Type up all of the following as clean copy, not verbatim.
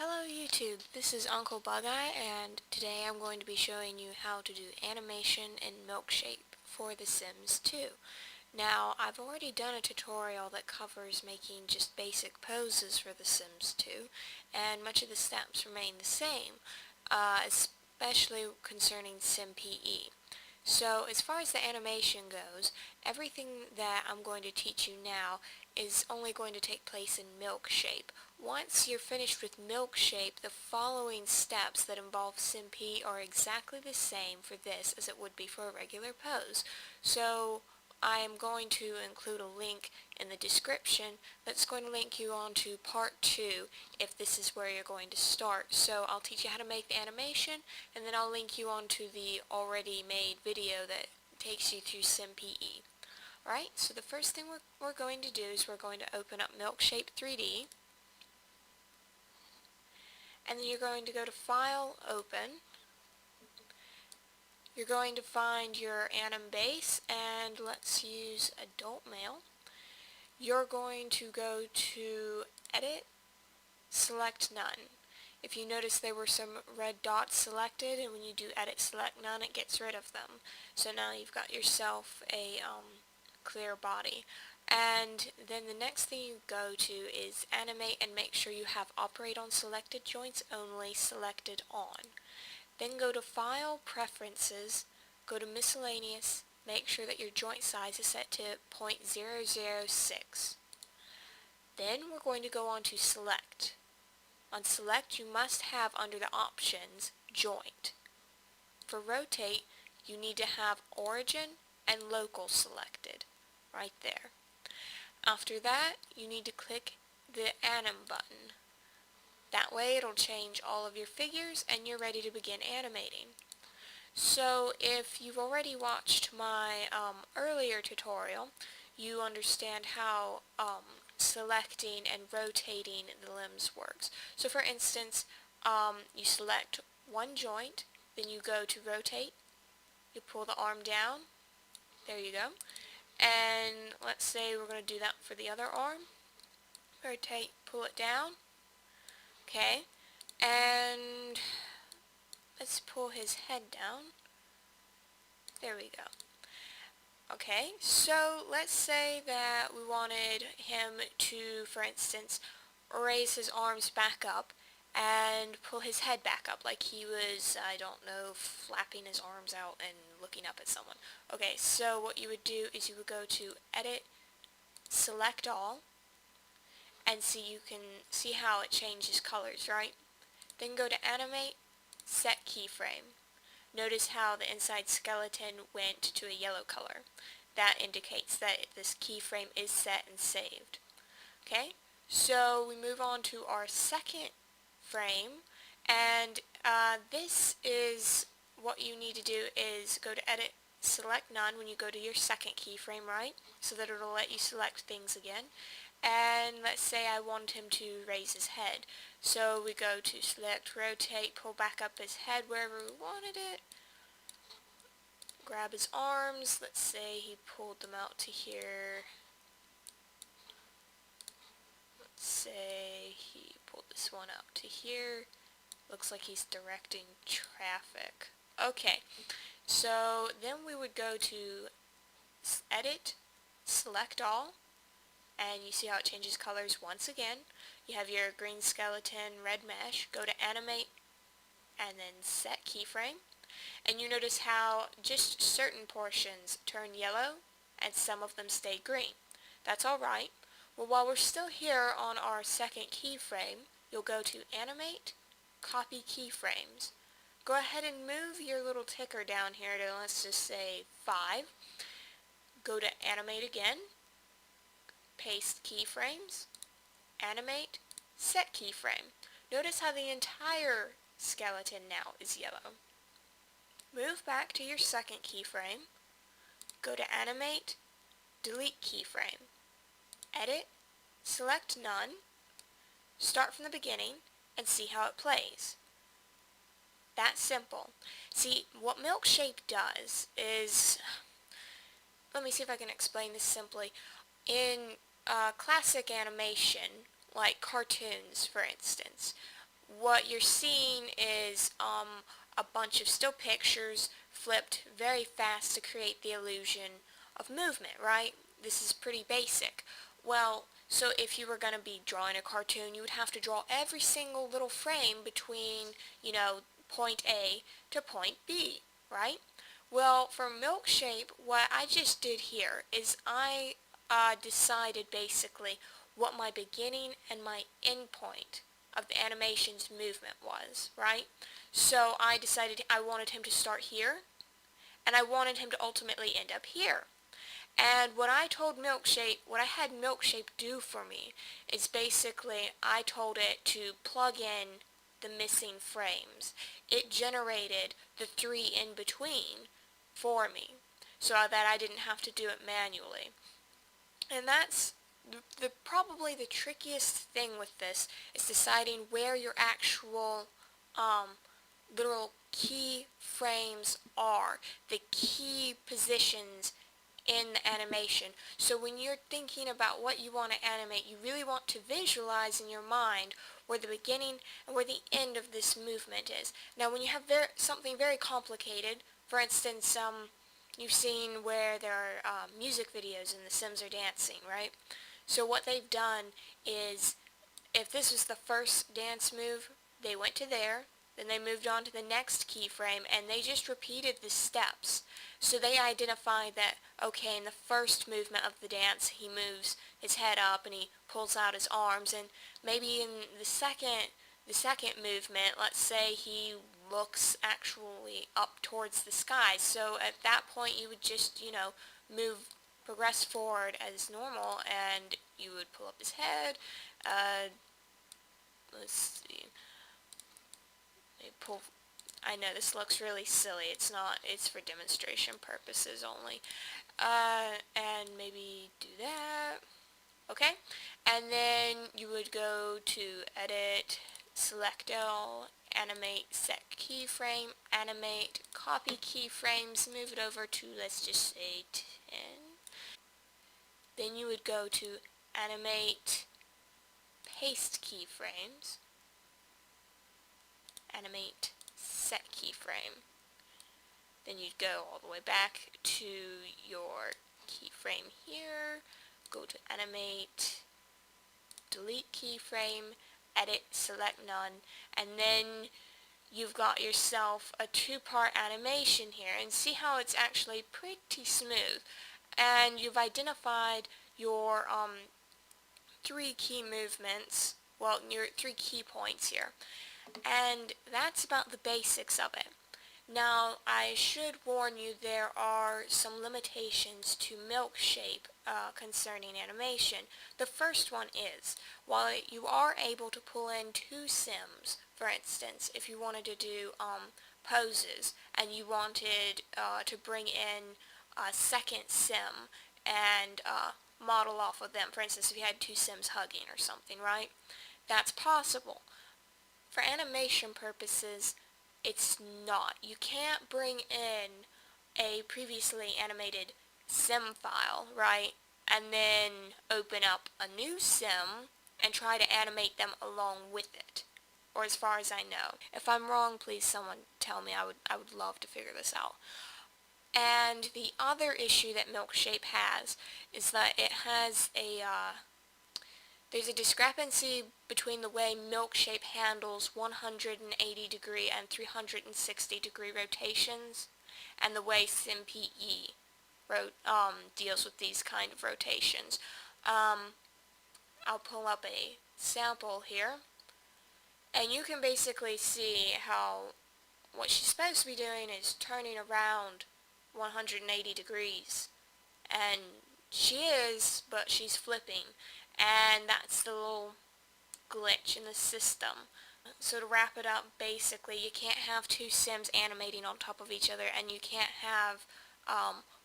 Hello YouTube, this is UncleBugEye and today I'm going to be showing you how to do animation in Milkshape for The Sims 2. Now, I've already done a tutorial that covers making just basic poses for The Sims 2, and much of the steps remain the same, especially concerning SimPE. So as far as the animation goes, everything that I'm going to teach you now is only going to take place in Milkshape. Once you're finished with Milkshape, the following steps that involve SimP are exactly the same for this as it would be for a regular pose. So I am going to include a link in the description that's going to link you on to part 2 if this is where you're going to start. So I'll teach you how to make the animation, and then I'll link you on to the already made video that takes you through SimPE. Alright, so the first thing we're going to do is we're going to open up Milkshape3D, and then you're going to go to File, Open. You're going to find your anim base, and let's use adult male. You're going to go to Edit, Select None. If you notice, there were some red dots selected, and when you do Edit, Select None, it gets rid of them. So now you've got yourself a clear body. And then the next thing you go to is Animate, and make sure you have Operate on Selected Joints Only selected on. Then go to File, Preferences, go to Miscellaneous, make sure that your joint size is set to 0.006. Then we're going to go on to Select. On Select, you must have under the options, Joint. For Rotate, you need to have Origin and Local selected, right there. After that, you need to click the Anim button. That way it'll change all of your figures and you're ready to begin animating. So if you've already watched my earlier tutorial, you understand how selecting and rotating the limbs works. So for instance, you select one joint, then you go to rotate, you pull the arm down, there you go, and let's say we're going to do that for the other arm. Rotate, pull it down, okay, and let's pull his head down, there we go. Okay, so let's say that we wanted him to, for instance, raise his arms back up and pull his head back up like he was, I don't know, flapping his arms out and looking up at someone. Okay, so what you would do is you would go to Edit, Select All, and you can see how it changes colors, right? Then go to Animate, Set Keyframe. Notice how the inside skeleton went to a yellow color. That indicates that this keyframe is set and saved. Okay, so we move on to our second frame, and this is what you need to do is go to Edit, Select None when you go to your second keyframe, right? So that it'll let you select things again. And let's say I want him to raise his head. So we go to Select, Rotate, pull back up his head wherever we wanted it. Grab his arms. Let's say he pulled them out to here. Let's say he pulled this one out to here. Looks like he's directing traffic. Okay, so then we would go to Edit, Select All, and you see how it changes colors once again. You have your green skeleton, red mesh, go to Animate, and then Set Keyframe. And you notice how just certain portions turn yellow, and some of them stay green. That's alright. Well, while we're still here on our second keyframe, you'll go to Animate, Copy Keyframes. Go ahead and move your little ticker down here to, let's just say, 5. Go to Animate again, Paste Keyframes, Animate, Set Keyframe. Notice how the entire skeleton now is yellow. Move back to your second keyframe, go to Animate, Delete Keyframe, Edit, Select None, start from the beginning, and see how it plays. That's simple. See, what Milkshape does is, let me see if I can explain this simply. In classic animation, like cartoons for instance, what you're seeing is a bunch of still pictures flipped very fast to create the illusion of movement, right? This is pretty basic. Well, so if you were going to be drawing a cartoon, you would have to draw every single little frame between, point A to point B, right? Well, for Milkshape, what I just did here is I decided basically what my beginning and my end point of the animation's movement was, right? So I decided I wanted him to start here, and I wanted him to ultimately end up here. And what I had Milkshape do for me is basically I told it to plug in the missing frames. It generated the three in between for me so that I didn't have to do it manually. And that's probably the trickiest thing with this is deciding where your actual um, literal key frames are, the key positions in the animation. So when you're thinking about what you want to animate, you really want to visualize in your mind where the beginning and where the end of this movement is. Now when you have something very complicated, for instance, you've seen where there are music videos and the Sims are dancing, right? So what they've done is, if this was the first dance move, they went to there, then they moved on to the next keyframe, and they just repeated the steps. So they identified that, okay, in the first movement of the dance, he moves his head up and he pulls out his arms, and maybe in the second movement, let's say he looks actually up towards the sky. So at that point, you would just, progress forward as normal, and you would pull up his head. Let's see. I know this looks really silly. It's not. It's for demonstration purposes only. And maybe do that. Okay. And then you would go to Edit, Select All, Animate Set Keyframe, Animate Copy Keyframes, move it over to, let's just say, 10. Then you would go to Animate Paste Keyframes, Animate Set Keyframe. Then you'd go all the way back to your keyframe here, go to Animate, Delete Keyframe, Edit, Select None, and then you've got yourself a two-part animation here, and see how it's actually pretty smooth. And you've identified your three key movements, well, your three key points here. And that's about the basics of it. Now, I should warn you there are some limitations to Milkshape concerning animation. The first one is, while you are able to pull in two Sims, for instance, if you wanted to do poses, and you wanted to bring in a second Sim and model off of them, for instance, if you had two Sims hugging or something, right? That's possible. For animation purposes, it's not. You can't bring in a previously animated sim file, right, and then open up a new sim and try to animate them along with it, or as far as I know. If I'm wrong, please someone tell me. I would love to figure this out. And the other issue that Milkshape has is that it has there's a discrepancy between the way Milkshape handles 180 degree and 360 degree rotations and the way SimPE deals with these kind of rotations. I'll pull up a sample here, and you can basically see how what she's supposed to be doing is turning around 180 degrees, and she is, but she's flipping, and that's the little glitch in the system. So to wrap it up, basically, you can't have two Sims animating on top of each other, and you can't have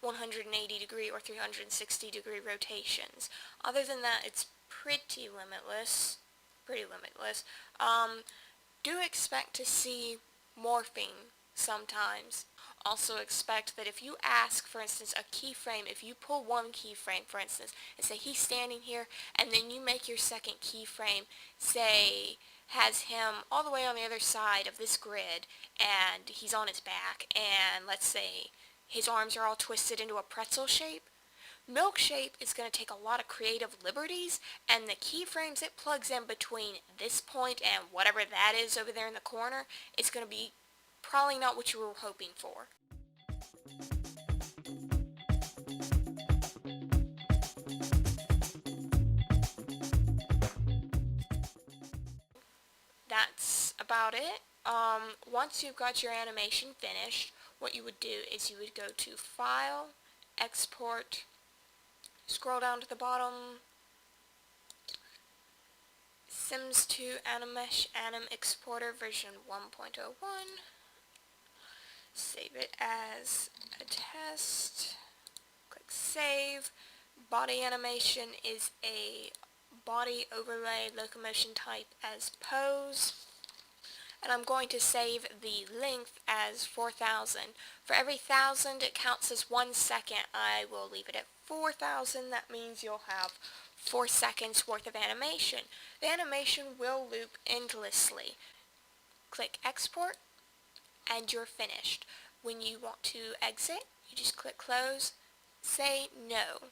180 degree or 360 degree rotations. Other than that, it's pretty limitless. Do expect to see morphing sometimes. Also expect that if you ask, for instance, a keyframe, if you pull one keyframe, for instance, and say he's standing here, and then you make your second keyframe say has him all the way on the other side of this grid, and he's on his back, and let's say his arms are all twisted into a pretzel shape, Milkshape is going to take a lot of creative liberties, and the keyframes it plugs in between this point and whatever that is over there in the corner is going to be probably not what you were hoping for. That's about it. Once you've got your animation finished, what you would do is you would go to File, Export, scroll down to the bottom, Sims 2 Animesh Anim Exporter version 1.01, save it as a test, click Save. Body animation is a body overlay locomotion type as pose, and I'm going to save the length as 4,000. For every 1,000 it counts as 1 second. I will leave it at 4,000. That means you'll have 4 seconds worth of animation. The animation will loop endlessly. Click Export and you're finished. When you want to exit, you just click Close, say no.